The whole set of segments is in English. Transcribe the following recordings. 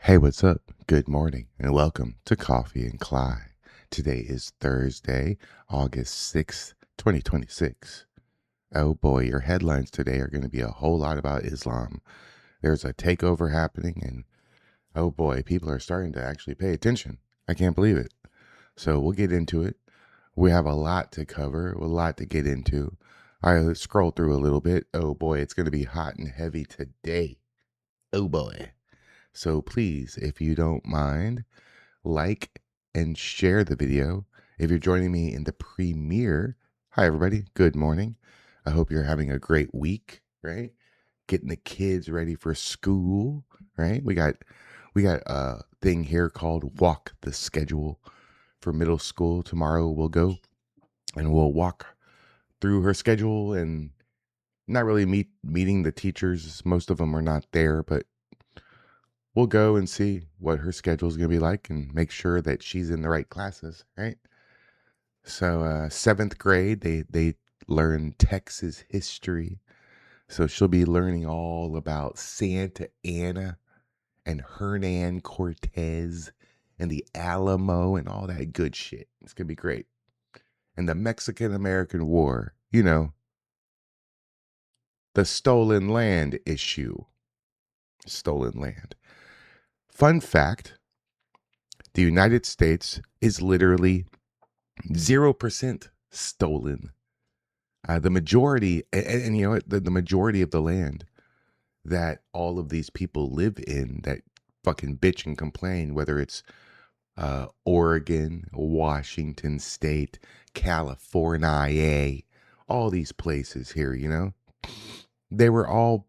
Hey, what's up? Good morning and welcome to Coffee and Kly. Today is Thursday, August 6th, 2026. Oh boy, your headlines today are going to be a whole lot about Islam. There's a takeover happening, and oh boy, people are starting to actually pay attention. I can't believe it. So we'll get into it. We have a lot to cover, a lot to get into. I scroll through a little bit. Oh boy, it's going to be hot and heavy today. Oh boy. So please, if you don't mind, like and share the video. If you're joining me in the premiere, hi everybody, good morning. I hope you're having a great week, right? Getting the kids ready for school, right? We got a thing here called Walk the Schedule for middle school. Tomorrow we'll go and we'll walk through her schedule and not really meeting the teachers. Most of them are not there, but we'll go and see what her schedule is going to be like and make sure that she's in the right classes, right? So, seventh grade, they learn Texas history. So she'll be learning all about Santa Anna and Hernan Cortez and the Alamo and all that good shit. It's going to be great. And the Mexican American War, the stolen land issue. Stolen land. Fun fact, the United States is literally 0% stolen. The majority, and you know what, the majority of the land that all of these people live in that fucking bitch and complain, whether it's Oregon, Washington State, California, all these places here, they were all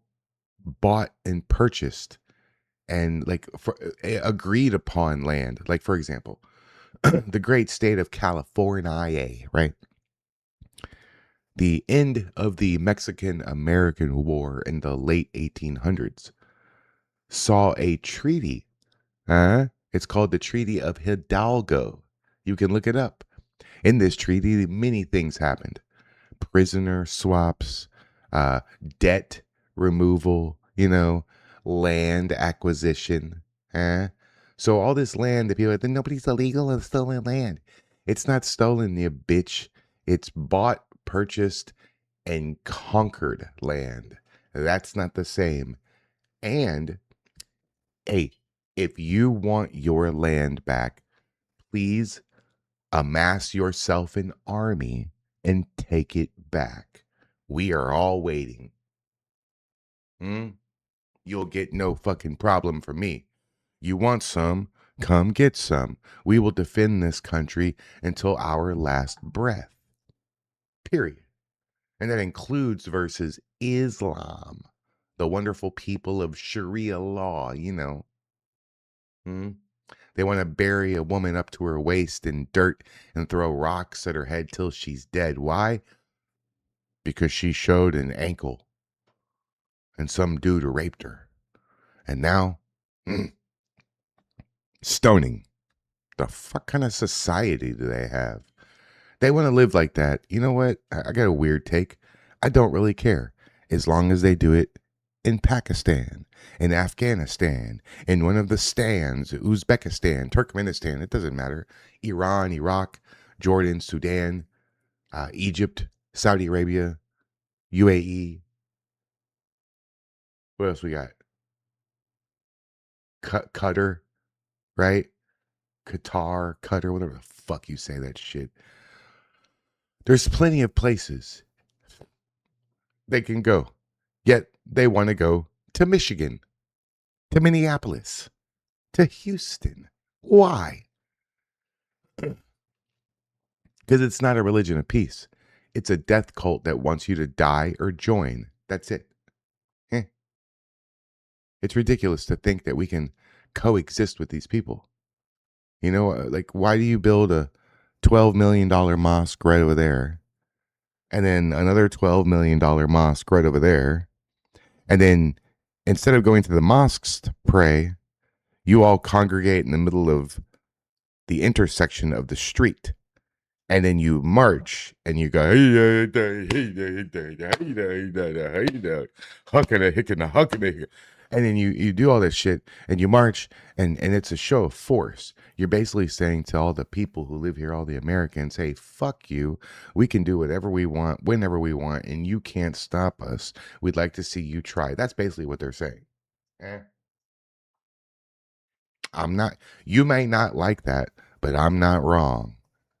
bought and purchased and agreed upon land. Like, for example, the great state of California, right? The end of the Mexican-American War in the late 1800s saw a treaty. It's called the Treaty of Hidalgo. You can look it up. In this treaty, many things happened. Prisoner swaps, debt removal, land acquisition. So all this land that people are like, nobody's illegal and stolen land. It's not stolen, you bitch. It's bought, purchased, and conquered land. That's not the same. And hey, if you want your land back, please amass yourself an army and take it back. We are all waiting. You'll get no fucking problem from me. You want some? Come get some. We will defend this country until our last breath. Period. And that includes versus Islam, the wonderful people of Sharia law, They want to bury a woman up to her waist in dirt and throw rocks at her head till she's dead. Why? Because she showed an ankle and some dude raped her. And now, stoning. The fuck kind of society do they have? They want to live like that. You know what? I got a weird take. I don't really care as long as they do it in Pakistan, in Afghanistan, in one of the stands, Uzbekistan, Turkmenistan, it doesn't matter. Iran, Iraq, Jordan, Sudan, Egypt, Saudi Arabia, UAE. What else we got? Qatar, right? Qatar, whatever the fuck you say that shit. There's plenty of places they can go, yet they want to go to Michigan, to Minneapolis, to Houston. Why? Because it's not a religion of peace. It's a death cult that wants you to die or join. That's it. It's ridiculous to think that we can coexist with these people. Like, why do you build a $12 million mosque right over there? And then another $12 million mosque right over there? And then instead of going to the mosques to pray, you all congregate in the middle of the intersection of the street. And then you march and you go, And then you do all this shit and you march and it's a show of force. You're basically saying to all the people who live here, all the Americans, hey, fuck you. We can do whatever we want, whenever we want, and you can't stop us. We'd like to see you try. That's basically what they're saying. Eh, I'm not, you may not like that, but I'm not wrong.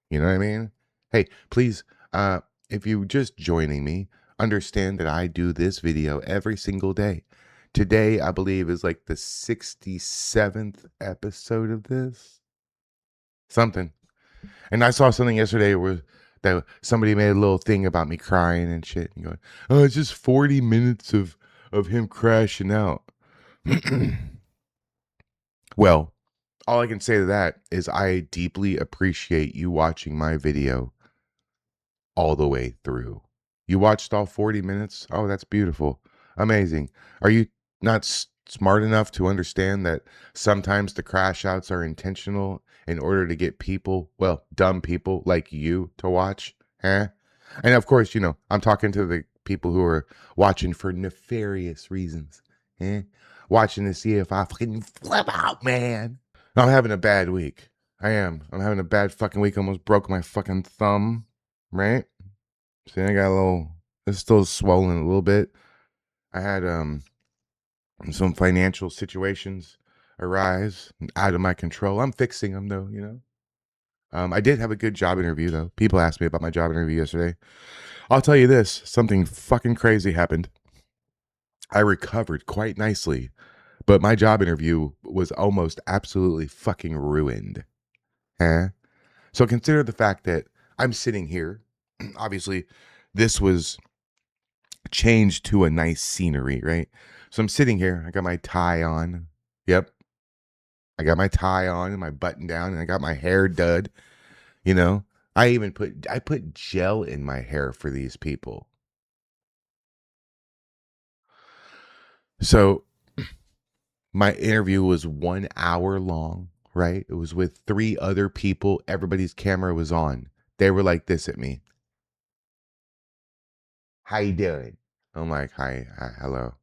You know what I mean? Hey, please, uh, if you just joining me, understand that I do this video every single day. Today, I believe, is like the 67th episode of this. Something. And I saw something yesterday where that somebody made a little thing about me crying and shit and going, oh, it's just 40 minutes of him crashing out. Well, all I can say to that is I deeply appreciate you watching my video all the way through. You watched all 40 minutes? Oh, that's beautiful. Amazing. Are you not smart enough to understand that sometimes the crash outs are intentional in order to get people, well, dumb people like you to watch? Huh? And of course, I'm talking to the people who are watching for nefarious reasons. Eh? Watching to see if I fucking flip out, man. I'm having a bad week. I am. I'm having a bad fucking week. Almost broke my fucking thumb. Right? See, I got a little. It's still swollen a little bit. I had some financial situations arise out of my control. I'm fixing them though. I did have a good job interview though. People asked me about my job interview yesterday. I'll tell you this: something fucking crazy happened. I recovered quite nicely, but my job interview was almost absolutely fucking ruined. Huh? So consider the fact that I'm sitting here. Obviously, this was changed to a nice scenery, right? So I'm sitting here. I got my tie on. Yep. I got my tie on and my button down and I got my hair done, you know. I put gel in my hair for these people. So my interview was 1 hour long, right? It was with three other people. Everybody's camera was on. They were like this at me. How you doing? I'm like, hi, hello.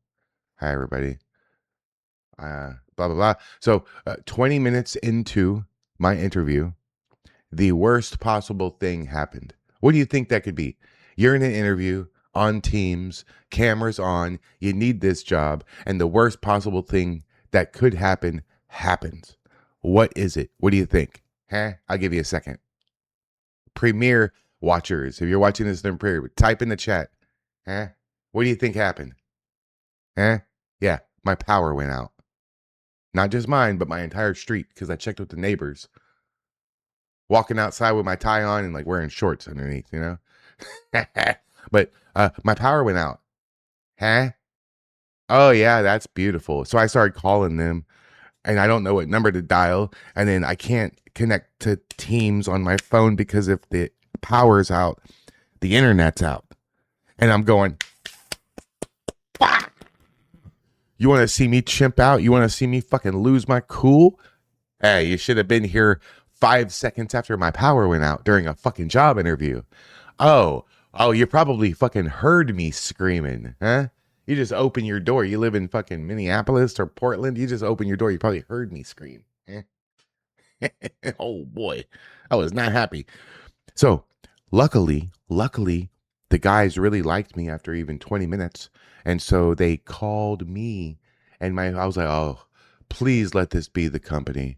Hi, everybody. Blah, blah, blah. So 20 minutes into my interview, the worst possible thing happened. What do you think that could be? You're in an interview on Teams, cameras on, you need this job, and the worst possible thing that could happen happens. What is it? What do you think? Huh? I'll give you a second. Premiere watchers, if you're watching this in Premiere, type in the chat. Huh? What do you think happened? Huh? Yeah, my power went out. Not just mine, but my entire street, because I checked with the neighbors. Walking outside with my tie on and like wearing shorts underneath. But my power went out. Huh? Oh yeah, that's beautiful. So I started calling them and I don't know what number to dial. And then I can't connect to Teams on my phone because if the power's out, the internet's out. And I'm going, "Fuck. You want to see me chimp out? You want to see me fucking lose my cool? Hey, you should have been here 5 seconds after my power went out during a fucking job interview. Oh, you probably fucking heard me screaming, huh? You just open your door. You live in fucking Minneapolis or Portland. You just open your door. You probably heard me scream. Eh? Oh boy, I was not happy. So, luckily, the guys really liked me after even 20 minutes, and so they called me, and I was like, oh, please let this be the company.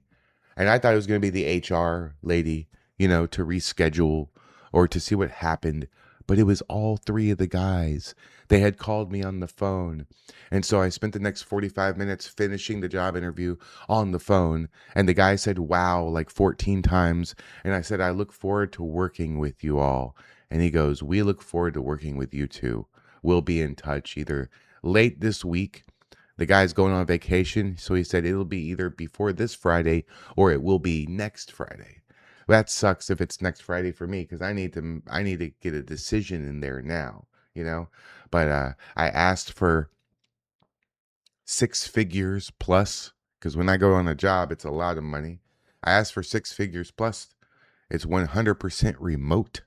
And I thought it was going to be the HR lady, to reschedule or to see what happened. But it was all three of the guys. They had called me on the phone. And so I spent the next 45 minutes finishing the job interview on the phone. And the guy said, wow, like 14 times. And I said, I look forward to working with you all. And he goes, we look forward to working with you too. We'll be in touch either late this week. The guy's going on vacation, so he said it'll be either before this Friday or it will be next Friday. That sucks if it's next Friday for me because I need to get a decision in there now. But I asked for 6 figures plus because when I go on a job, it's a lot of money. I asked for 6 figures plus. It's 100% remote.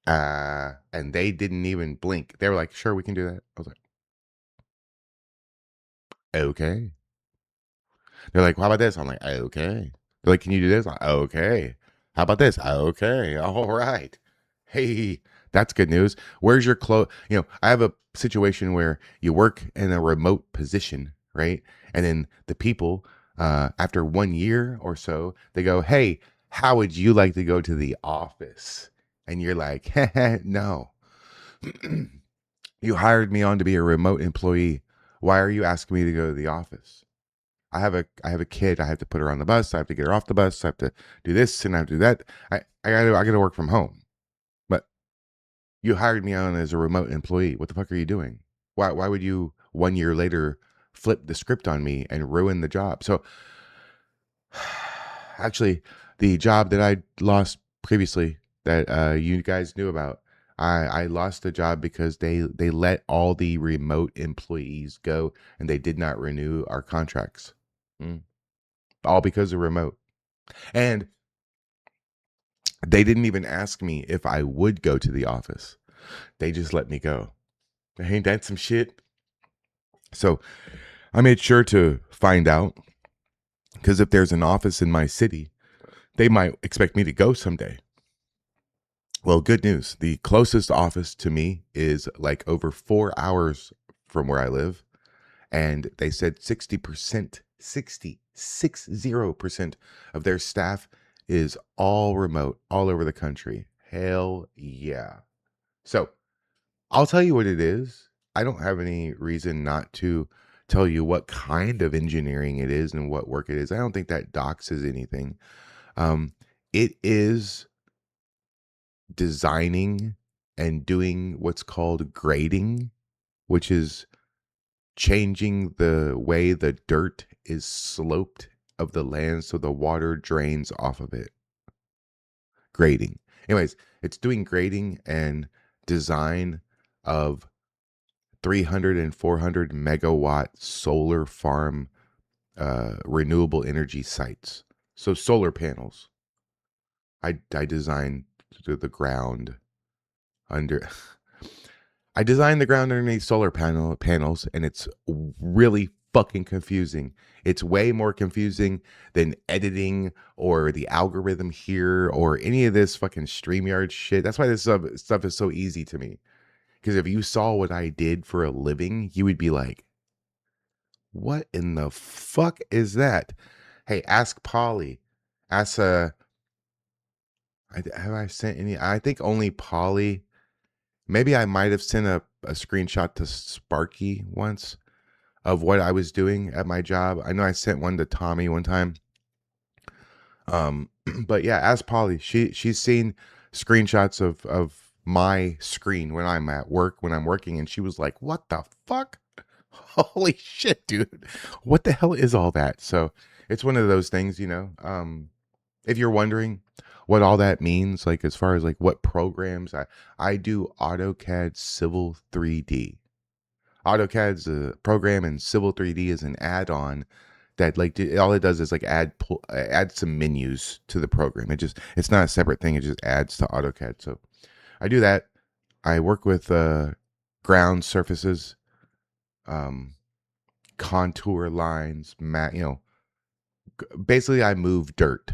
And they didn't even blink. They were like, "Sure, we can do that." I was like, Okay. They're like, how about this? I'm like, okay. They're like, can you do this? I'm like, okay. How about this? Okay. All right. Hey, that's good news. Where's your clothes? I have a situation where you work in a remote position, right? And then the people, after 1 year or so, they go, hey, how would you like to go to the office? And you're like, no. You hired me on to be a remote employee. Why are you asking me to go to the office? I have a kid. I have to put her on the bus. I have to get her off the bus. I have to do this and I have to do that. I gotta work from home. But you hired me on as a remote employee. What the fuck are you doing? Why would you 1 year later flip the script on me and ruin the job? So actually, the job that I lost previously that you guys knew about, I lost the job because they let all the remote employees go and they did not renew our contracts. Mm. All because of remote. And they didn't even ask me if I would go to the office. They just let me go. Ain't that some shit? So I made sure to find out because if there's an office in my city, they might expect me to go someday. Well, good news. The closest office to me is like over 4 hours from where I live. And they said 60%, 60% of their staff is all remote, all over the country. Hell yeah. So I'll tell you what it is. I don't have any reason not to tell you what kind of engineering it is and what work it is. I don't think that doxes anything. It is designing and doing what's called grading, which is changing the way the dirt is sloped of the land so the water drains off of it. Grading. Anyways, it's doing grading and design of 300 and 400 megawatt solar farm renewable energy sites. So solar panels. I designed the ground under I designed the ground underneath solar panels, and it's really fucking confusing. It's way more confusing than editing or the algorithm here or any of this fucking StreamYard shit. That's why this stuff is so easy to me. Because if you saw what I did for a living, you would be like, "What in the fuck is that?" Hey, ask Polly. Ask have I sent any? I think only Polly. Maybe I might have sent a screenshot to Sparky once of what I was doing at my job. I know I sent one to Tommy one time. But yeah, ask Polly. She's seen screenshots of my screen when I'm at work, when I'm working, and she was like, "What the fuck? Holy shit, dude. What the hell is all that?" So it's one of those things, if you're wondering what all that means, like as far as like what programs I do AutoCAD Civil 3D. AutoCAD's a program and Civil 3D is an add-on that like all it does is like add some menus to the program. It's not a separate thing. It just adds to AutoCAD. So I do that. I work with ground surfaces, um, contour lines, basically I move dirt.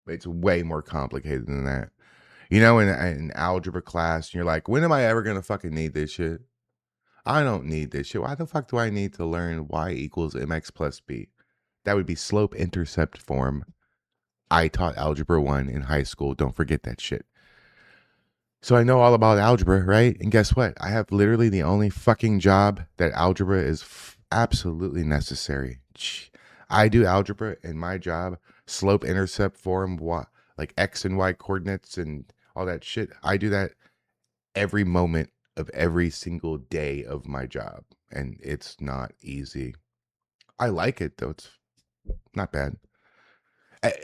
It's way more complicated than that. In algebra class, you're like, when am I ever gonna fucking need this shit? I don't need this shit. Why the fuck do I need to learn y equals mx plus b? That would be slope intercept form. I taught algebra 1 in high school. Don't forget that shit. So I know all about algebra, right? And guess what? I have literally the only fucking job that algebra is absolutely necessary. I do algebra in my job, slope intercept form, like x and y coordinates and all that shit. I do that every moment of every single day of my job, and it's not easy. I like it though. It's not bad.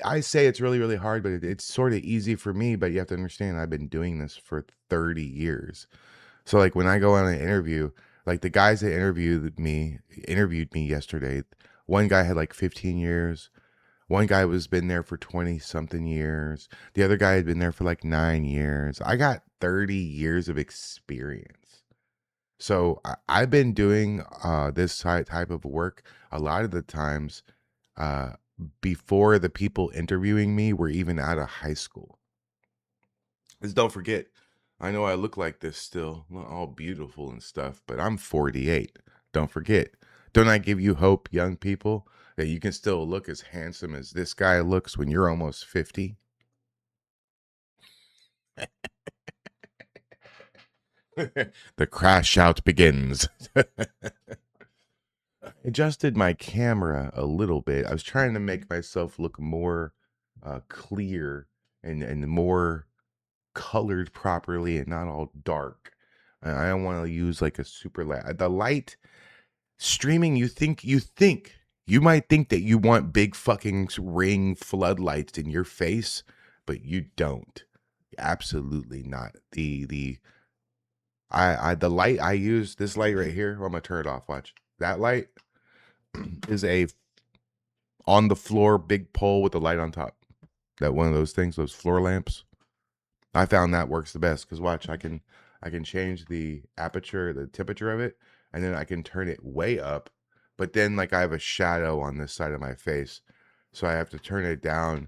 I say it's really, really hard, but it's sort of easy for me. But you have to understand, I've been doing this for 30 years. So like when I go on an interview, like the guys that interviewed me yesterday. One guy had like 15 years. One guy was been there for 20 something years. The other guy had been there for like 9 years. I got 30 years of experience. So I've been doing this type of work a lot of the times uh, before the people interviewing me were even out of high school. Because don't forget, I know I look like this still, not all beautiful and stuff, but I'm 48. Don't forget. Don't I give you hope, young people, that you can still look as handsome as this guy looks when you're almost 50? The crash out begins. Adjusted my camera a little bit. I was trying to make myself look more clear and more colored properly and not all dark. I don't want to use like a super light. The light streaming, you might think that you want big fucking ring floodlights in your face, but you don't. Absolutely not. The light I use, this light right here, I'm gonna turn it off. Watch. That light is a on the floor big pole with the light on top. That one of those things, those floor lamps. I found that works the best because watch, I can change the aperture, the temperature of it, and then I can turn it way up. But then like I have a shadow on this side of my face, so I have to turn it down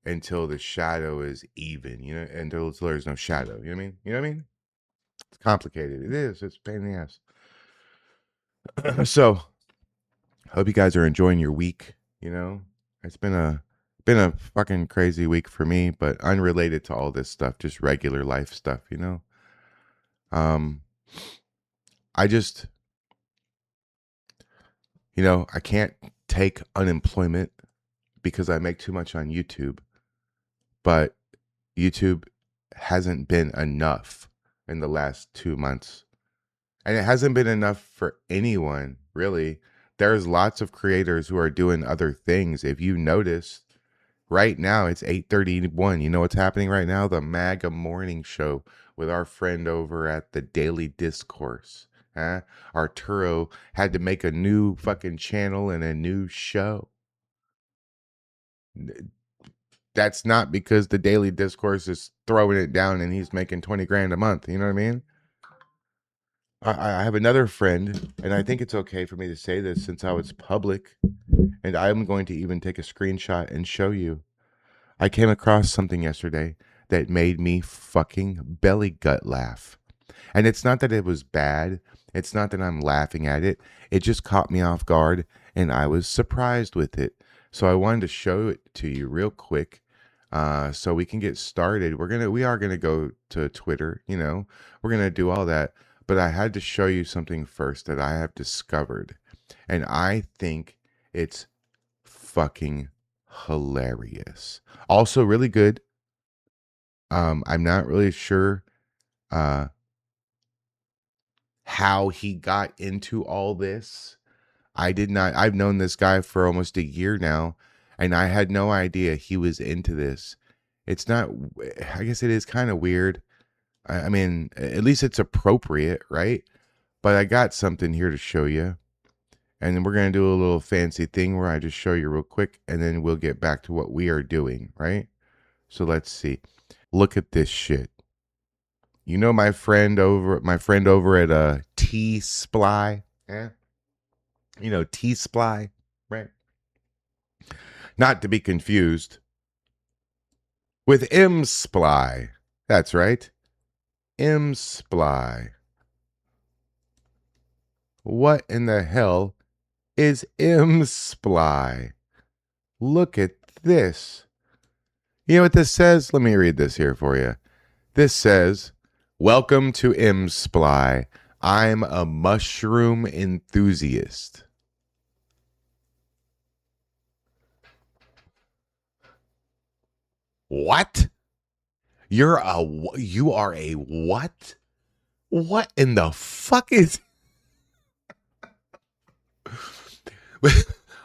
until the shadow is even, until there's no shadow. You know what I mean? You know what I mean? It's complicated. It is. It's a pain in the ass. So hope you guys are enjoying your week. It's been a fucking crazy week for me, but unrelated to all this stuff, just regular life stuff. Um, I just, I can't take unemployment because I make too much on YouTube, but YouTube hasn't been enough in the last 2 months. And it hasn't been enough for anyone, really. There's lots of creators who are doing other things. If you notice, right now it's 8:31. You know what's happening right now? The MAGA morning show with our friend over at the Daily Discourse. Huh? Arturo had to make a new fucking channel and a new show. That's not because the Daily Discourse is throwing it down and he's making 20 grand a month. You know what I mean? I have another friend, and I think it's okay for me to say this since how it's public, and I'm going to even take a screenshot and show you. I came across something yesterday that made me fucking belly gut laugh. And it's not that it was bad. It's not that I'm laughing at it. It just caught me off guard and I was surprised with it. So I wanted to show it to you real quick. So we can get started. We are gonna go to Twitter, we're gonna do all that. But I had to show you something first that I have discovered. And I think it's fucking hilarious. Also really good. I'm not really sure uh how he got into all this. I've known this guy for almost a year now, and I had no idea he was into this. It's not, I guess it is kind of weird. I mean, at least it's appropriate, right? But I got something here to show you. And then we're going to do a little fancy thing where I just show you real quick, and then we'll get back to what we are doing, right? So let's see. Look at this shit. You know my friend over at T Sply? Yeah. T Sply, right? Not to be confused with M Sply. That's right. M Sply. What in the hell is M Sply? Look at this. You know what this says? Let me read this here for you. This says, "Welcome to M Sply. I'm a mushroom enthusiast." What? You are a what? What in the fuck is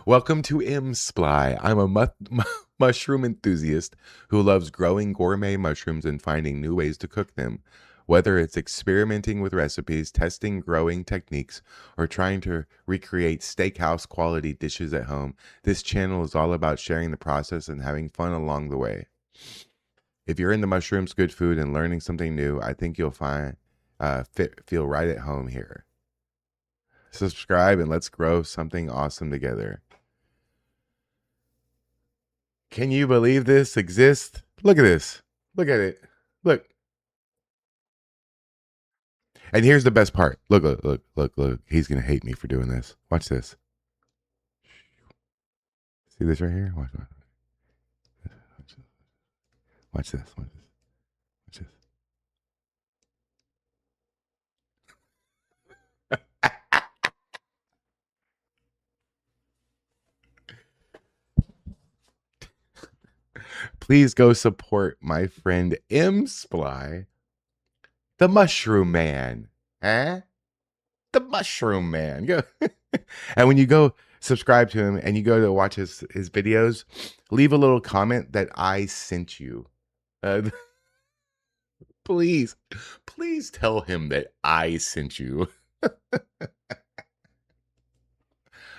Welcome to M Sply. I'm a mushroom enthusiast who loves growing gourmet mushrooms and finding new ways to cook them. Whether it's experimenting with recipes, testing growing techniques, or trying to recreate steakhouse quality dishes at home, this channel is all about sharing the process and having fun along the way. If you're into mushrooms, good food, and learning something new, I think you'll feel right at home here. Subscribe and let's grow something awesome together. Can you believe this exists? Look at this. Look at it. Look. And here's the best part. Look. He's going to hate me for doing this. Watch this. See this right here? Watch this. Watch this. Please go support my friend M. Sply, the Mushroom Man. Huh? The Mushroom Man. Go. And when you go subscribe to him and you go to watch his videos, leave a little comment that I sent you. Please tell him that I sent you. All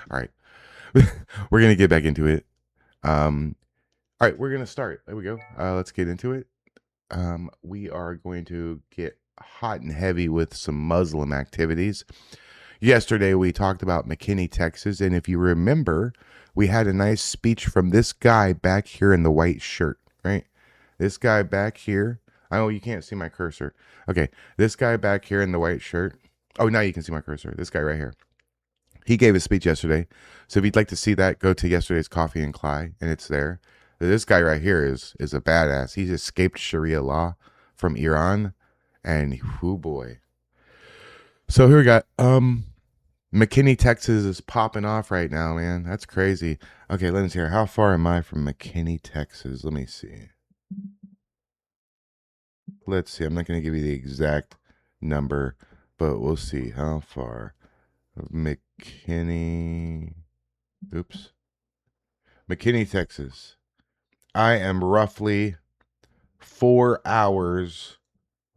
right. We're going to get back into it. All right, we're going to start. There we go. Let's get into it. We are going to get hot and heavy with some Muslim activities. Yesterday, we talked about McKinney, Texas. And if you remember, we had a nice speech from this guy back here in the white shirt, right? This guy back here. Oh, you can't see my cursor. Okay, this guy back here in the white shirt. Oh, now you can see my cursor. This guy right here. He gave a speech yesterday. So if you'd like to see that, go to yesterday's Coffee and Kly, and it's there. This guy right here is a badass. He's escaped Sharia law from Iran, and whoo boy. So here we got McKinney, Texas is popping off right now, man. That's crazy. Okay, let me see here. How far am I from McKinney, Texas? Let me see. Let's see. I'm not going to give you the exact number, but we'll see how far. McKinney, Texas. I am roughly 4 hours,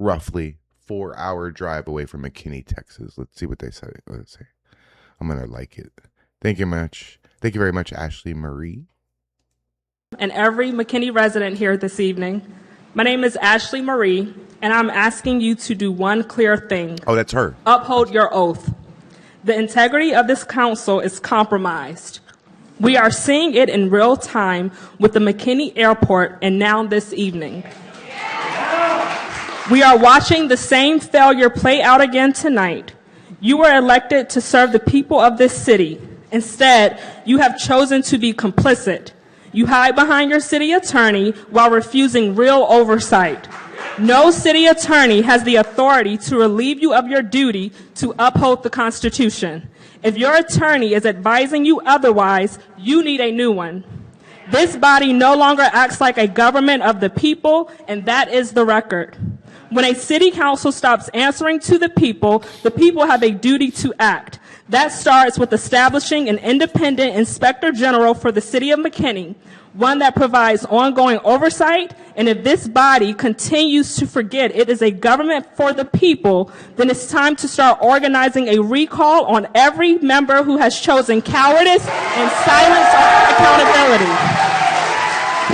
4-hour drive away from McKinney, Texas. Let's see what they say. I'm going to like it. Thank you much. Thank you very much, Ashley Marie. And every McKinney resident here this evening. My name is Ashley Marie, and I'm asking you to do one clear thing. Oh, that's her. Uphold your oath. The integrity of this council is compromised. We are seeing it in real time with the McKinney Airport and now this evening. We are watching the same failure play out again tonight. You were elected to serve the people of this city. Instead, you have chosen to be complicit. You hide behind your city attorney while refusing real oversight. No city attorney has the authority to relieve you of your duty to uphold the Constitution. If your attorney is advising you otherwise, you need a new one. This body no longer acts like a government of the people, and that is the record. When a city council stops answering to the people have a duty to act. That starts with establishing an independent inspector general for the city of McKinney, one that provides ongoing oversight, and if this body continues to forget it is a government for the people, then it's time to start organizing a recall on every member who has chosen cowardice and silence on accountability.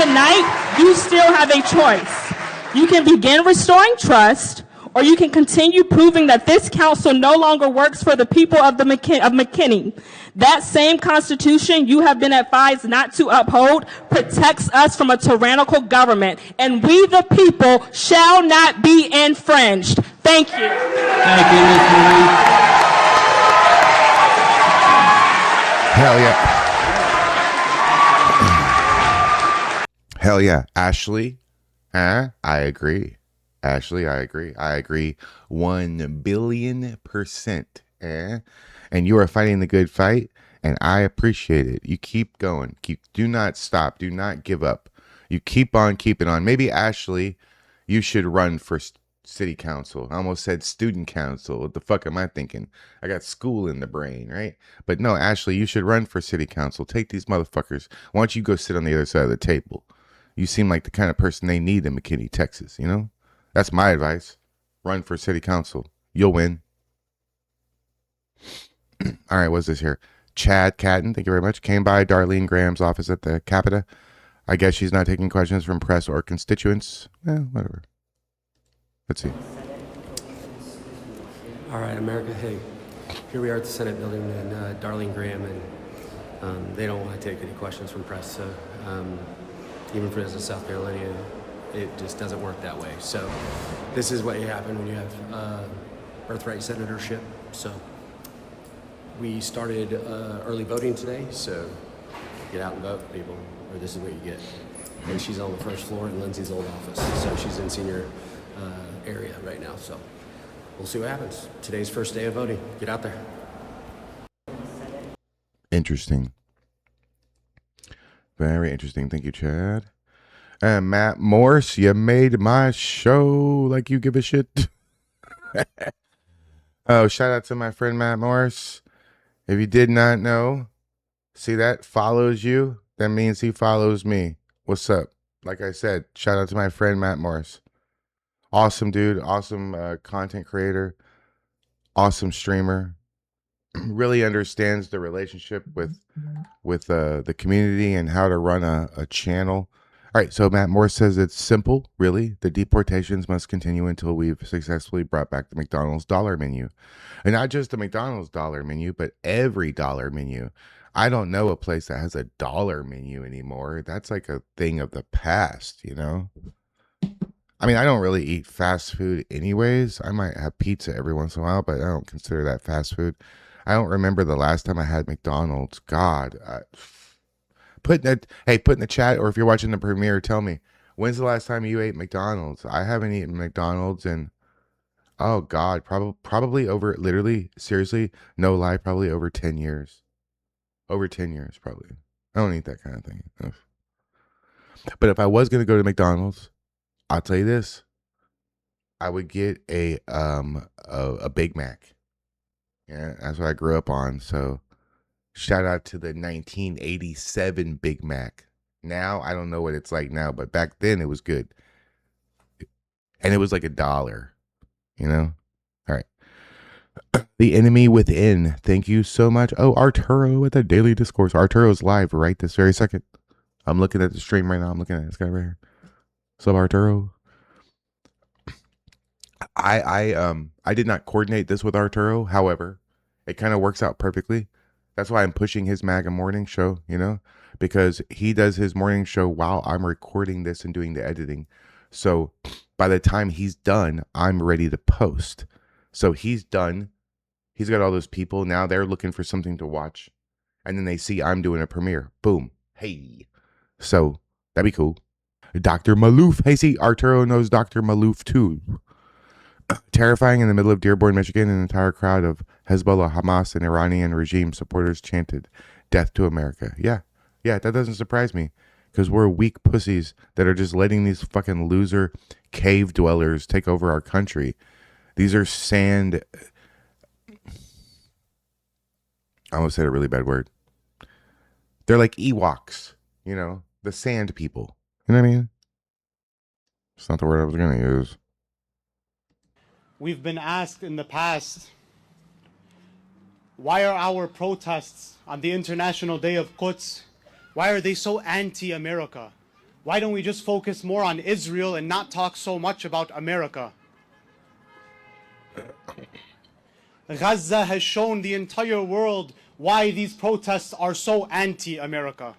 Tonight, you still have a choice. You can begin restoring trust, or you can continue proving that this council no longer works for the people of McKinney. That same Constitution you have been advised not to uphold protects us from a tyrannical government, and we the people shall not be infringed. Thank you. Thank you, Ms. Marie. Hell yeah. Hell yeah. Ashley, huh? I agree. Ashley, I agree. I agree 1,000,000,000%. And you are fighting the good fight, and I appreciate it. You keep going. Do not stop. Do not give up. You keep on keeping on. Maybe, Ashley, you should run for city council. I almost said student council. What the fuck am I thinking? I got school in the brain, right? But no, Ashley, you should run for city council. Take these motherfuckers. Why don't you go sit on the other side of the table? You seem like the kind of person they need in McKinney, Texas, you know? That's my advice. Run for city council. You'll win. All right, what's this here? Chad Catton, thank you very much. Came by Darlene Graham's office at the Capita. I guess she's not taking questions from press or constituents. Whatever. Let's see. All right, America, hey, here we are at the Senate building in Darling Graham, and they don't want to take any questions from press, so even for us in South Carolina, it just doesn't work that way. So this is what happens when you have birthright senatorship. So we started early voting today, so get out and vote, people, or this is what you get. And she's on the first floor in Lindsay's old office, so she's in senior area right now, so we'll see what happens. Today's first day of voting. Get out there. Interesting. Very interesting. Thank you, Chad. And Matt Morse, you made my show like you give a shit. Oh, shout out to my friend Matt Morse. If you did not know, see that follows you, that means he follows me. What's up? Like I said, shout out to my friend Matt Morse. Awesome dude, awesome content creator, awesome streamer. Really understands the relationship with the community and how to run a channel. All right, so Matt Morse says it's simple, really. The deportations must continue until we've successfully brought back the McDonald's dollar menu. And not just the McDonald's dollar menu, but every dollar menu. I don't know a place that has a dollar menu anymore. That's like a thing of the past, you know? I mean, I don't really eat fast food anyways. I might have pizza every once in a while, but I don't consider that fast food. I don't remember the last time I had McDonald's. God. Put in the chat, or if you're watching the premiere, tell me, when's the last time you ate McDonald's? I haven't eaten McDonald's in, oh God, probably over, literally, seriously, no lie, probably over 10 years. Over 10 years, probably. I don't eat that kind of thing. Ugh. But if I was going to go to McDonald's, I'll tell you this, I would get a Big Mac. Yeah, that's what I grew up on, so shout out to the 1987 Big Mac. Now, I don't know what it's like now, but back then it was good. And it was like $1, you know? All right. The Enemy Within. Thank you so much. Oh, Arturo with the Daily Discourse. Arturo's live right this very second. I'm looking at the stream right now. I'm looking at this guy right here. What's up, Arturo? I did not coordinate this with Arturo. However, it kind of works out perfectly. That's why I'm pushing his MAGA morning show, you know, because he does his morning show while I'm recording this and doing the editing. So by the time he's done, I'm ready to post. So he's done. He's got all those people. Now they're looking for something to watch. And then they see I'm doing a premiere. Boom. Hey. So that'd be cool. Dr. Malouf. Hey, see, Arturo knows Dr. Malouf too. Terrifying, in the middle of Dearborn, Michigan, an entire crowd of Hezbollah, Hamas, and Iranian regime supporters chanted, "Death to America." Yeah, that doesn't surprise me, because we're weak pussies that are just letting these fucking loser cave dwellers take over our country. These are sand... I almost said a really bad word. They're like Ewoks, you know, the sand people. You know what I mean? It's not the word I was going to use. We've been asked in the past, why are our protests on the International Day of Quds, why are they so anti-America? Why don't we just focus more on Israel and not talk so much about America? Gaza has shown the entire world why these protests are so anti-America.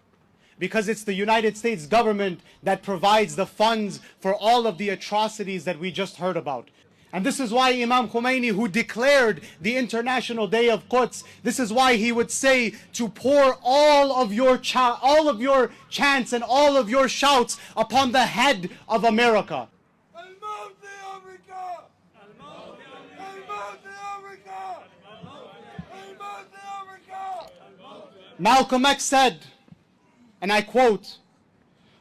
Because it's the United States government that provides the funds for all of the atrocities that we just heard about. And this is why Imam Khomeini, who declared the International Day of Quds, this is why he would say to pour all of your chants and all of your shouts upon the head of America. Malcolm X said, and I quote,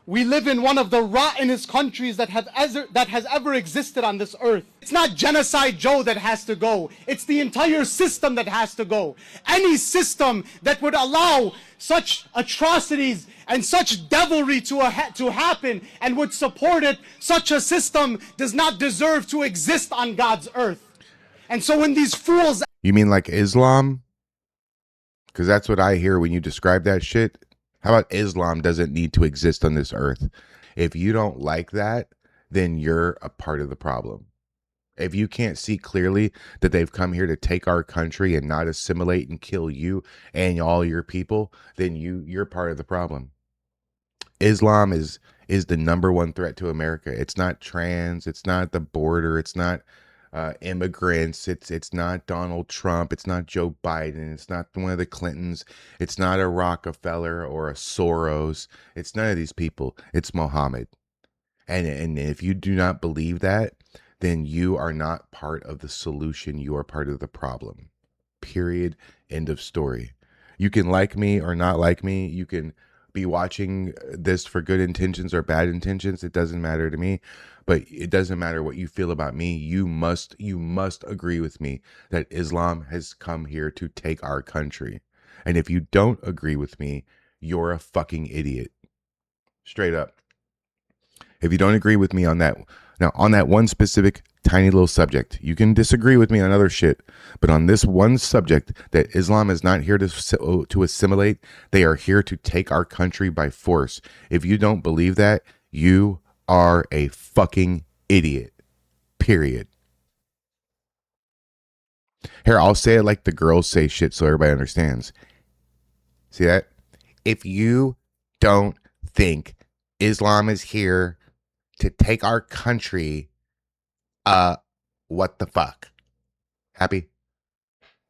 "We live in one of the rottenest countries that has ever existed on this earth. It's not Genocide Joe that has to go. It's the entire system that has to go. Any system that would allow such atrocities and such devilry to happen and would support it, such a system does not deserve to exist on God's earth." And so when these fools... You mean like Islam? Because that's what I hear when you describe that shit. How about Islam doesn't need to exist on this earth? If you don't like that, then you're a part of the problem. If you can't see clearly that they've come here to take our country and not assimilate and kill you and all your people, then you're part of the problem. Islam is the number one threat to America. It's not trans, it's not the border, it's not immigrants, it's not Donald Trump, it's not Joe Biden, it's not one of the Clintons, it's not a Rockefeller or a Soros, it's none of these people. It's Mohammed. And if you do not believe that, then you are not part of the solution. You are part of the problem. Period. End of story. You can like me or not like me. You can be watching this for good intentions or bad intentions. It doesn't matter to me. But it doesn't matter what you feel about me. You must agree with me that Islam has come here to take our country. And if you don't agree with me, you're a fucking idiot. Straight up. If you don't agree with me on that, now on that one specific tiny little subject, you can disagree with me on other shit, but on this one subject that Islam is not here to assimilate, they are here to take our country by force. If you don't believe that, you are a fucking idiot. Period. Here, I'll say it like the girls say shit so everybody understands. See that? If you don't think Islam is here to take our country, what the fuck? Happy?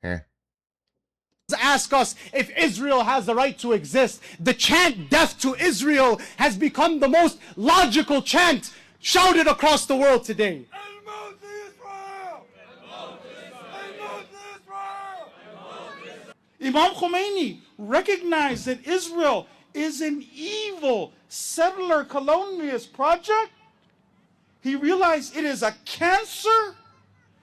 Yeah. Ask us if Israel has the right to exist. The chant "Death to Israel" has become the most logical chant shouted across the world today. Imam Khomeini recognized that Israel is an evil settler colonialist project. He realized it is a cancer,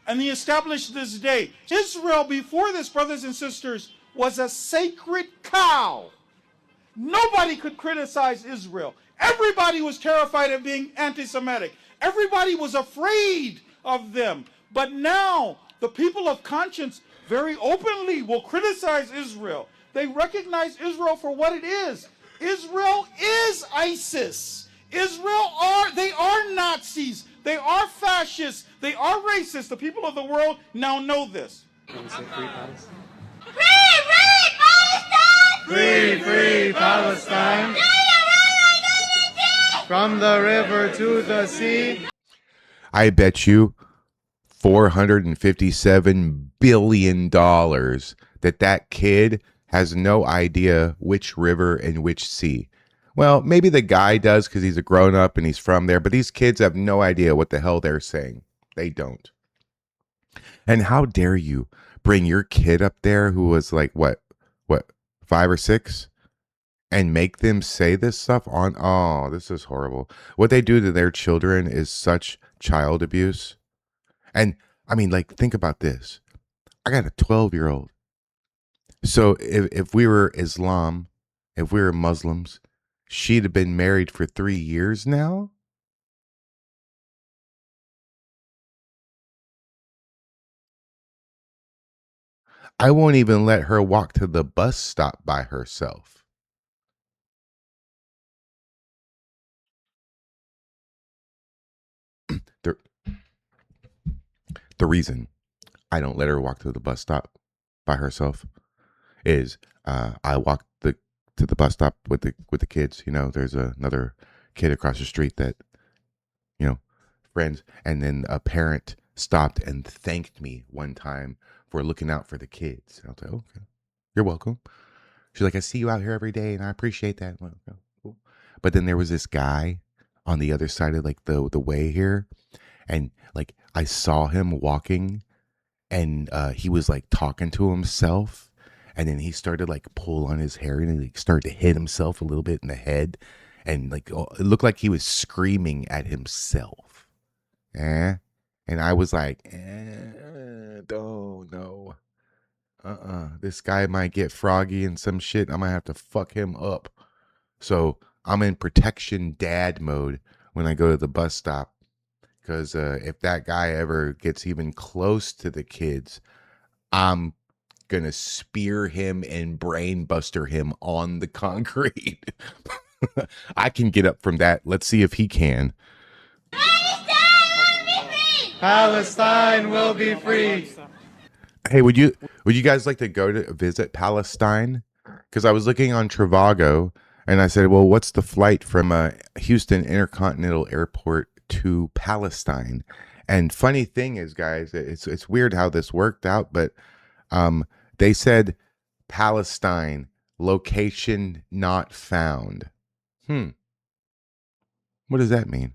and he established this day. Israel, before this, brothers and sisters, was a sacred cow. Nobody could criticize Israel. Everybody was terrified of being anti-Semitic. Everybody was afraid of them. But now, the people of conscience very openly will criticize Israel. They recognize Israel for what it is. Israel is ISIS. They are Nazis. They are fascists. They are racist. The people of the world now know this. Can we say free Palestine? Free, free Palestine! From the river to the sea. I bet you $457 billion that kid has no idea which river and which sea. Well, maybe the guy does because he's a grown up and he's from there, but these kids have no idea what the hell they're saying. They don't. And how dare you bring your kid up there who was like, what, 5 or 6? And make them say this stuff on, oh, this is horrible. What they do to their children is such child abuse. And I mean, like, think about this. I got a 12-year-old. So if we were Islam, if we were Muslims, she'd have been married for 3 years now. I won't even let her walk to the bus stop by herself. The reason I don't let her walk to the bus stop by herself is I walk to the bus stop with the kids. You know, there's another kid across the street that, you know, friends, and then a parent stopped and thanked me one time for looking out for the kids. I was like, okay, you're welcome. She's like, I see you out here every day and I appreciate that. Well, okay, cool. But then there was this guy on the other side of like the way here, and like I saw him walking, and he was like talking to himself, and then he started like pull on his hair, and he like started to hit himself a little bit in the head, and like it looked like he was screaming at himself. And I was like, oh no, this guy might get froggy and some shit. I might have to fuck him up. So I'm in protection dad mode when I go to the bus stop. Because if that guy ever gets even close to the kids, I'm going to spear him and brain buster him on the concrete. I can get up from that. Let's see if he can. Palestine will be free. Hey, would you guys like to go to visit Palestine? Because I was looking on Trivago and I said, well, what's the flight from Houston Intercontinental Airport to Palestine? And funny thing is, guys, it's weird how this worked out, but they said Palestine, location not found. What does that mean?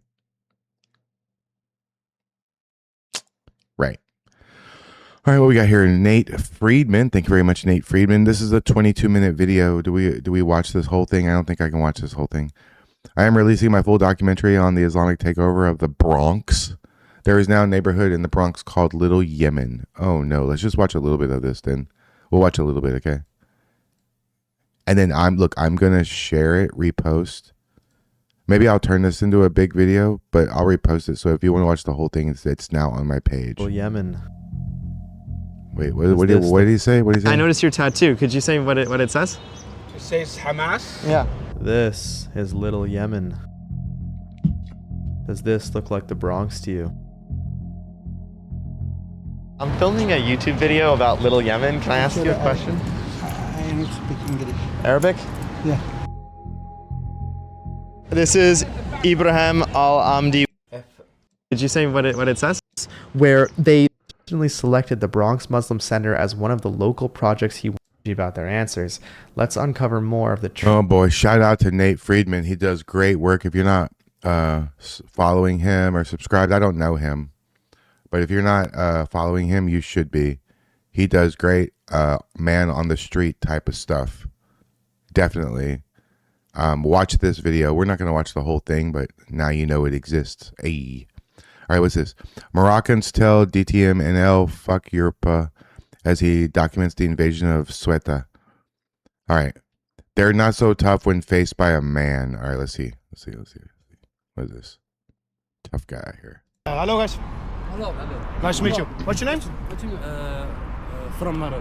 Right. All right, what we got here? Nate Friedman. Thank you very much, Nate Friedman. This is a 22-minute video. Do we watch this whole thing? I don't think I can watch this whole thing. I am releasing my full documentary on the Islamic takeover of the Bronx. There is now a neighborhood in the Bronx called Little Yemen. Oh no, let's just watch a little bit of this then. We'll watch a little bit, okay? And then I'm gonna share it, repost. Maybe I'll turn this into a big video, but I'll repost it. So if you want to watch the whole thing, it's now on my page. Little Yemen. Wait, what did he say? What did he say? I noticed your tattoo. Could you say what it says? It says Hamas. Yeah. This is Little Yemen. Does this look like the Bronx to you? I'm filming a YouTube video about Little Yemen. Can I ask you a question? I am speaking English. Arabic? Yeah. This is Ibrahim Al-Amdi. Did you say what it says? Where they originally selected the Bronx Muslim Center as one of the local projects he wanted about their answers. Let's uncover more of the truth. Oh boy, shout out to Nate Friedman. He does great work. If you're not following him or subscribed, I don't know him, but if you're not following him, you should be. He does great man on the street type of stuff. Definitely. Watch this video. We're not going to watch the whole thing, but now you know it exists. Ay. All right, what's this? Moroccans tell DTMNL fuck Europe as he documents the invasion of Ceuta. All right. They're not so tough when faced by a man. All right, let's see. What is this? Tough guy here. Hello, guys. Hello. Nice to meet you. What's your name? From Morocco.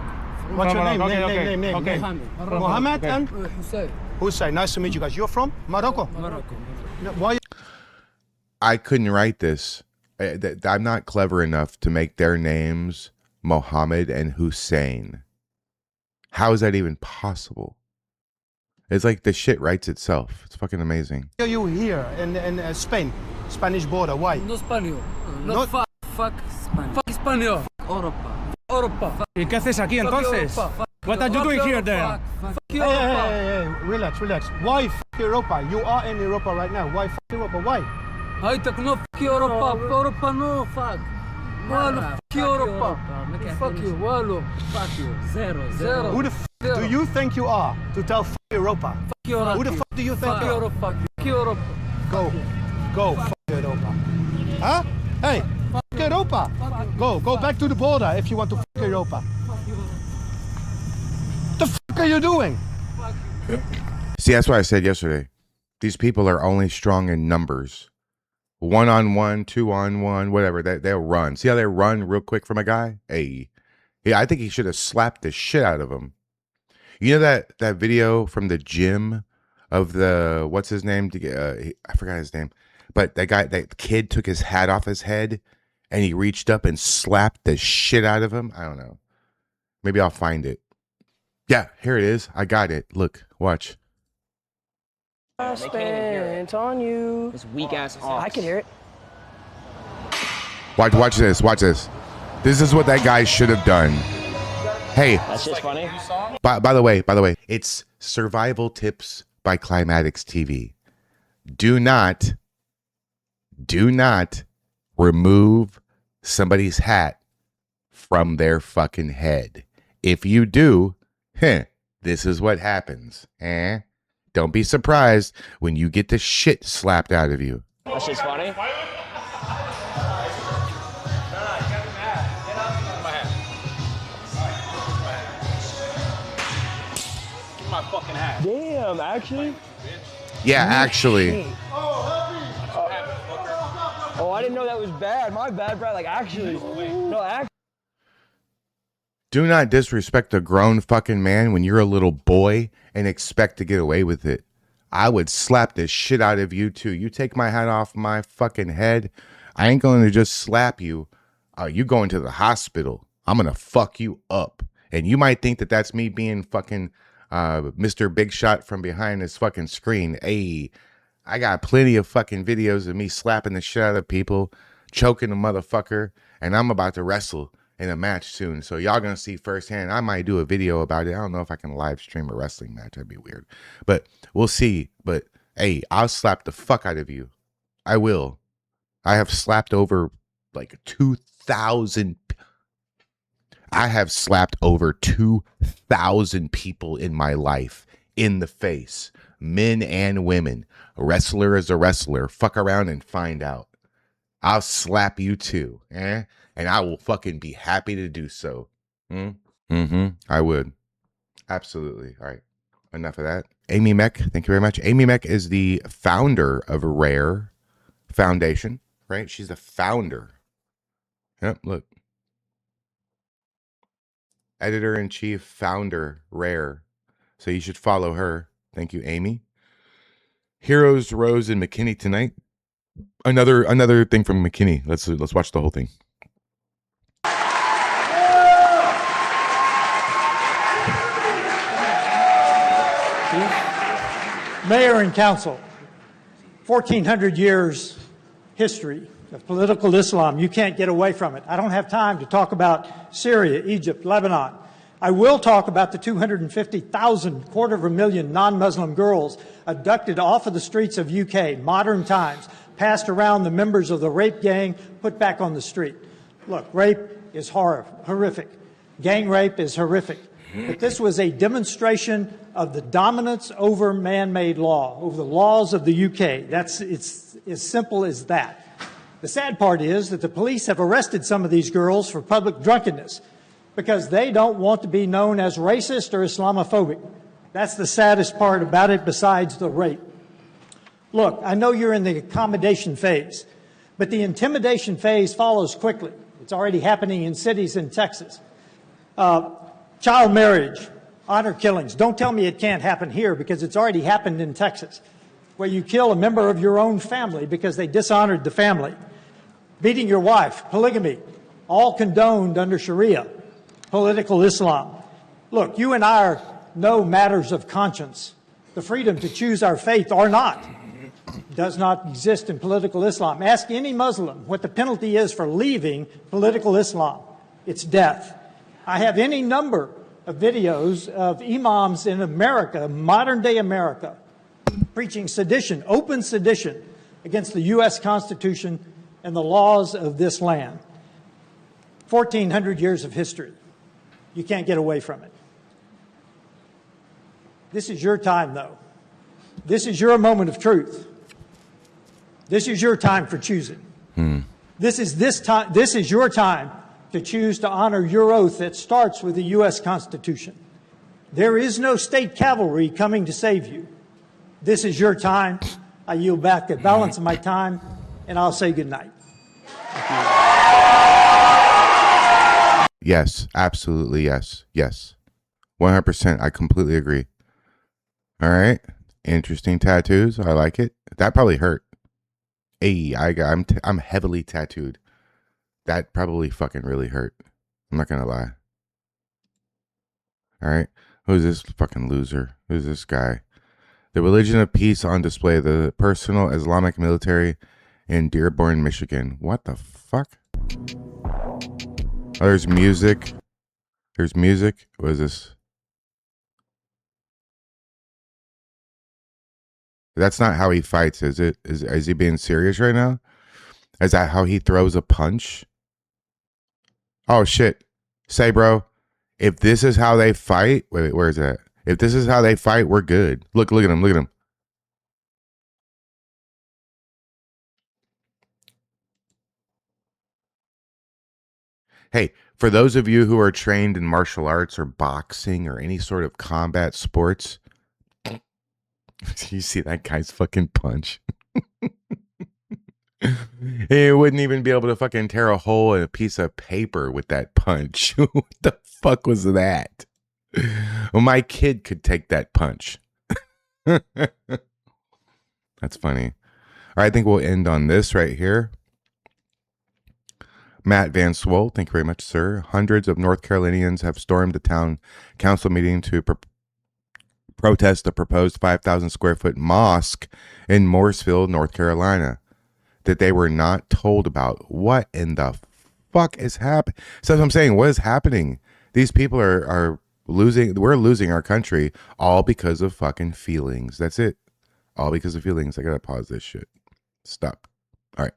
What's your name? Okay. Name. Okay. Mohammed and Hussein. Hussein. Nice to meet you guys. You're from Morocco? Morocco. Why? I couldn't write this. I'm not clever enough to make their names Mohammed and Hussein. How is that even possible? It's like the shit writes itself. It's fucking amazing. Are you here in Spain? Spanish border. Why? No español. No- Fuck Spanish. Fuck español. Europa. ¿Y qué haces aquí entonces? What are you doing here then? Fuck Hey, relax. Why fuck Europa? You are in Europa right now. Why fuck Europa? Why? High tech no fuck Europa. Europa no fuck. Walo fuck Europa. Fuck you. Walo. Fuck you. Zero. Who the fuck do you think you are to tell fuck Europa? Fuck Europa. Who the fuck do you think Fuck you are? Europa. Fuck Europa. Go fuck Europa. Huh? Hey, fuck Europa. Go back to the border if you want to fuck Europa. The fuck are you doing? See, that's what I said yesterday. These people are only strong in numbers. 1-on-1, 2-on-1, whatever. They'll run. See how they run real quick from a guy? Hey. Yeah, I think he should have slapped the shit out of him. You know that video from the gym of the, what's his name? I forgot his name. But that kid took his hat off his head and he reached up and slapped the shit out of him. I don't know. Maybe I'll find it. Yeah, here it is. I got it. Look, watch. I spent on you. This weak ass off. I can hear it. Watch this. This is what that guy should have done. Hey, That's just funny. by the way, it's Survival Tips by Climatics TV. Do not remove somebody's hat from their fucking head. If you do, this is what happens. Don't be surprised when you get the shit slapped out of you. That's just funny. My fucking hat. Damn, actually? Yeah, actually. Oh, I didn't know that was bad. My bad, bro. Like, actually. No, actually. Do not disrespect a grown fucking man when you're a little boy and expect to get away with it. I would slap the shit out of you too. You take my hat off my fucking head, I ain't going to just slap you. You going to the hospital. I'm going to fuck you up. And you might think that that's me being fucking Mr. Big Shot from behind this fucking screen. Hey, I got plenty of fucking videos of me slapping the shit out of people, choking a motherfucker, and I'm about to wrestle in a match soon. So y'all gonna see firsthand. I might do a video about it. I don't know if I can live stream a wrestling match. That'd be weird. But we'll see. But hey, I'll slap the fuck out of you. I will. I have slapped over like 2,000. I have slapped over 2,000 people in my life in the face. Men and women. A wrestler is a wrestler. Fuck around and find out. I'll slap you too. And I will fucking be happy to do so. I would. Absolutely. All right. Enough of that. Amy Meck, thank you very much. Amy Meck is the founder of Rare Foundation, right? She's the founder. Yep, look. Editor-in-chief, founder, Rare. So you should follow her. Thank you, Amy. Heroes Rose and McKinney tonight. Another thing from McKinney. Let's watch the whole thing. Mayor and council, 1,400 years history of political Islam. You can't get away from it. I don't have time to talk about Syria, Egypt, Lebanon. I will talk about the 250,000, 250,000 non-Muslim girls abducted off of the streets of UK, modern times, passed around the members of the rape gang, put back on the street. Look, rape is horrific. Gang rape is horrific. But this was a demonstration of the dominance over man-made law, over the laws of the UK. It's as simple as that. The sad part is that the police have arrested some of these girls for public drunkenness because they don't want to be known as racist or Islamophobic. That's the saddest part about it besides the rape. Look, I know you're in the accommodation phase, but the intimidation phase follows quickly. It's already happening in cities in Texas. Child marriage, honor killings. Don't tell me it can't happen here because it's already happened in Texas, where you kill a member of your own family because they dishonored the family. Beating your wife, polygamy, all condoned under Sharia, political Islam. Look, you and I know matters of conscience. The freedom to choose our faith or not does not exist in political Islam. Ask any Muslim what the penalty is for leaving political Islam. It's death. I have any number of videos of imams in America, modern-day America, preaching sedition, open sedition against the U.S. Constitution and the laws of this land. 1,400 years of history. You can't get away from it. This is your time, though. This is your moment of truth. This is your time for choosing. This is your time to choose to honor your oath that starts with the U.S. Constitution. There is no state cavalry coming to save you. This is your time. I yield back the balance of my time, and I'll say good night. Yes, absolutely yes. Yes. 100%. I completely agree. All right. Interesting tattoos. I like it. That probably hurt. Hey, I'm heavily tattooed. That probably fucking really hurt. I'm not gonna lie. All right. Who's this fucking loser? Who's this guy? The religion of peace on display. The personal Islamic military in Dearborn, Michigan. What the fuck? Oh, there's music. There's music. What is this? That's not how he fights, is it? Is he being serious right now? Is that how he throws a punch? Oh, shit. Say, bro, if this is how they fight... Wait, where is that? If this is how they fight, we're good. Look at him. Look at him. Hey, for those of you who are trained in martial arts or boxing or any sort of combat sports... You see that guy's fucking punch? He wouldn't even be able to fucking tear a hole in a piece of paper with that punch. What the fuck was that? Well, my kid could take that punch. That's funny. All right, I think we'll end on this right here. Matt Van Swole, thank you very much, sir. Hundreds of North Carolinians have stormed the town council meeting to protest the proposed 5,000 square foot mosque in Mooresville, North Carolina, that they were not told about. What in the fuck is happening? So that's what I'm saying. What is happening? These people are losing. We're losing our country all because of fucking feelings. That's it. All because of feelings. I gotta pause this shit. Stop. All right.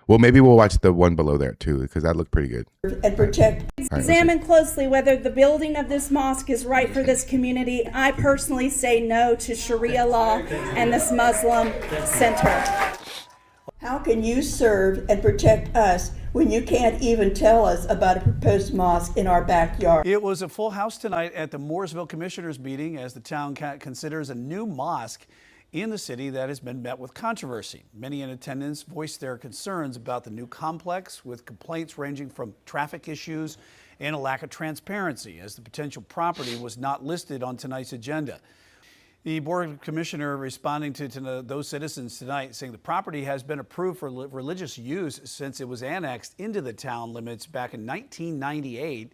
Well, maybe we'll watch the one below there too, because that looked pretty good. And protect. Right, Examine closely whether the building of this mosque is right for this community. I personally say no to Sharia law and this Muslim center. How can you serve and protect us when you can't even tell us about a proposed mosque in our backyard? It was a full house tonight at the Mooresville Commissioners meeting as the town considers a new mosque in the city that has been met with controversy. Many in attendance voiced their concerns about the new complex, with complaints ranging from traffic issues and a lack of transparency, as the potential property was not listed on tonight's agenda. The Board of Commissioners responding to those citizens tonight, saying the property has been approved for religious use since it was annexed into the town limits back in 1998,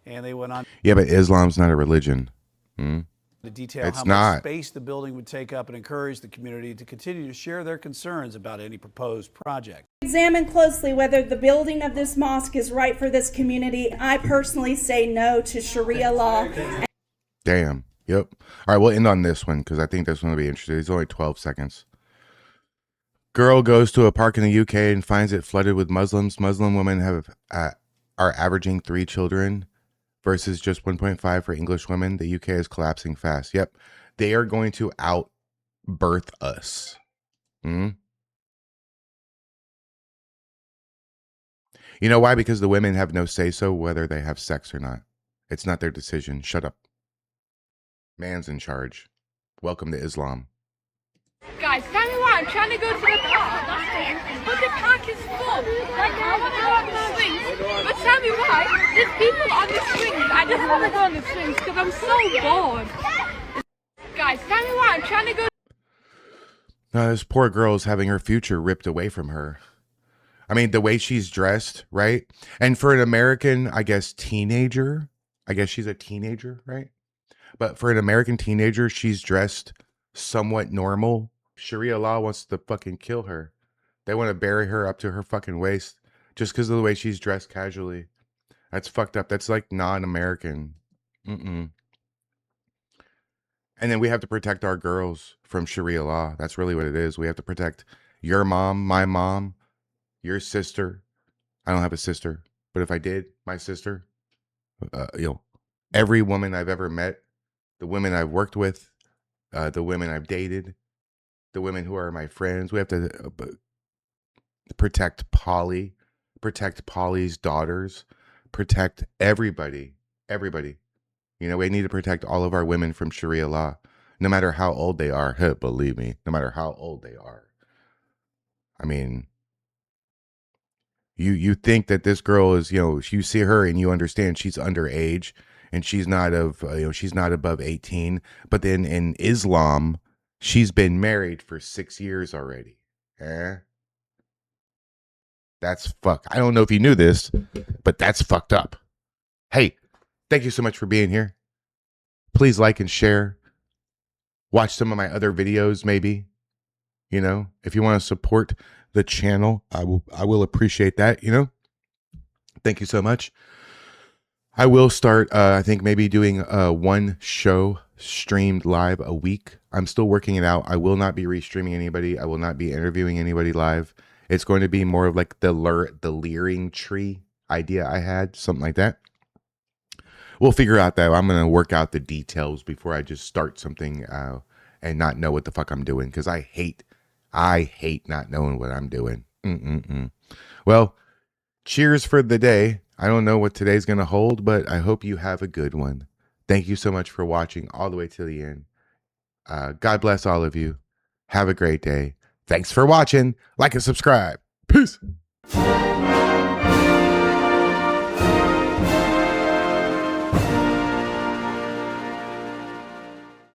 and they went on. Yeah, but Islam's not a religion. To detail It's how not. much space the building would take up and encourage the community to continue to share their concerns about any proposed project. Examine closely whether the building of this mosque is right for this community. I personally say no to Sharia law. Damn. Yep. All right, we'll end on this one because I think this one will be interesting. It's only 12 seconds. Girl goes to a park in the UK and finds it flooded with Muslims. Muslim women are averaging 3 children versus just 1.5 for English women. The UK is collapsing fast. Yep. They are going to out-birth us. You know why? Because the women have no say-so whether they have sex or not. It's not their decision. Shut up. Man's in charge. Welcome to Islam. Guys, tell me why. I'm trying to go to the park, but the park is full. Like, I want to go on the swings, but tell me why. There's people on the swings. I just want to go on the swings because I'm so bored. Guys, tell me why. I'm trying to go. Now, this poor girl is having her future ripped away from her. I mean, the way she's dressed, right? And for an American, I guess, teenager, I guess she's a teenager, right? But for an American teenager, she's dressed somewhat normal. Sharia law wants to fucking kill her. They want to bury her up to her fucking waist just because of the way she's dressed casually. That's fucked up. That's like non-American. And then we have to protect our girls from Sharia law. That's really what it is. We have to protect your mom, my mom, your sister. I don't have a sister, but if I did, my sister, every woman I've ever met, the women I've worked with, the women I've dated, the women who are my friends. We have to protect Polly, protect Polly's daughters, protect everybody. Everybody. You know, we need to protect all of our women from Sharia law, no matter how old they are. Believe me, no matter how old they are. I mean, you think that this girl is, you see her and you understand she's underage and she's not she's not above 18. But then in Islam, she's been married for 6 years already. That's fuck. I don't know if you knew this, but that's fucked up. Hey, thank you so much for being here. Please like and share. Watch some of my other videos, maybe. If you want to support the channel, I will appreciate that, Thank you so much. I will start, I think, maybe doing one show streamed live a week. I'm still working it out. I will not be restreaming anybody. I will not be interviewing anybody live. It's going to be more of like the Leering Tree idea I had, something like that. We'll figure out that. I'm going to work out the details before I just start something and not know what the fuck I'm doing, because I hate not knowing what I'm doing. Well, cheers for the day. I don't know what today's going to hold, but I hope you have a good one. Thank you so much for watching all the way to the end. God bless all of you. Have a great day. Thanks for watching. Like and subscribe. Peace.